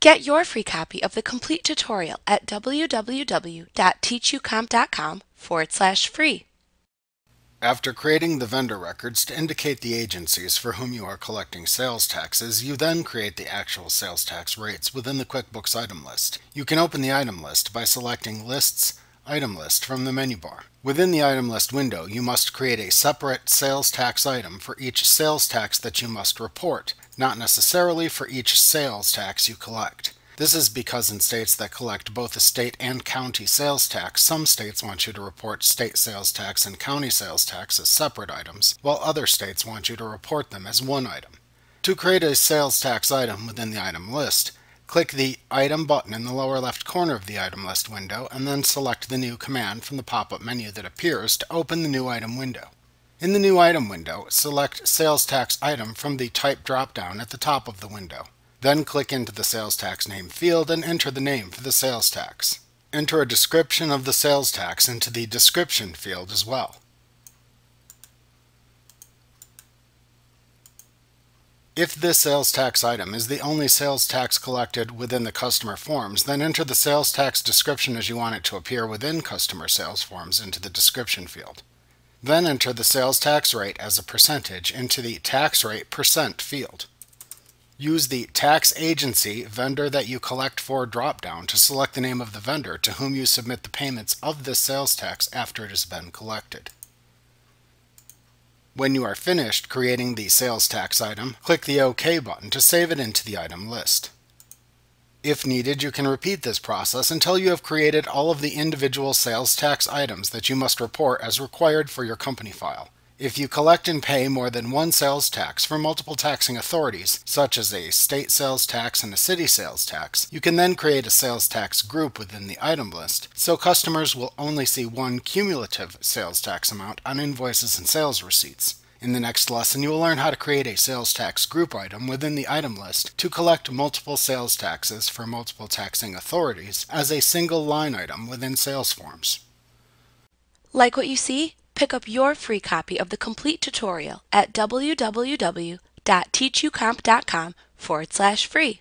Get your free copy of the complete tutorial at www.teachucomp.com/free. After creating the vendor records to indicate the agencies for whom you are collecting sales taxes, you then create the actual sales tax rates within the QuickBooks item list. You can open the item list by selecting Lists, Item List from the menu bar. Within the item list window, you must create a separate sales tax item for each sales tax that you must report, not necessarily for each sales tax you collect. This is because in states that collect both the state and county sales tax, some states want you to report state sales tax and county sales tax as separate items, while other states want you to report them as one item. To create a sales tax item within the item list, click the Item button in the lower left corner of the item list window and then select the New command from the pop-up menu that appears to open the new item window. In the new item window, select Sales Tax Item from the Type drop-down at the top of the window. Then click into the sales tax name field and enter the name for the sales tax. Enter a description of the sales tax into the description field as well. If this sales tax item is the only sales tax collected within the customer forms, then enter the sales tax description as you want it to appear within customer sales forms into the description field. Then enter the sales tax rate as a percentage into the tax rate % field. Use the Tax Agency Vendor that you collect for drop-down to select the name of the vendor to whom you submit the payments of this sales tax after it has been collected. When you are finished creating the sales tax item, click the OK button to save it into the item list. If needed, you can repeat this process until you have created all of the individual sales tax items that you must report as required for your company file. If you collect and pay more than one sales tax for multiple taxing authorities, such as a state sales tax and a city sales tax, you can then create a sales tax group within the item list, so customers will only see one cumulative sales tax amount on invoices and sales receipts. In the next lesson, you will learn how to create a sales tax group item within the item list to collect multiple sales taxes for multiple taxing authorities as a single line item within sales forms. Like what you see? Pick up your free copy of the complete tutorial at www.teachucomp.com/free.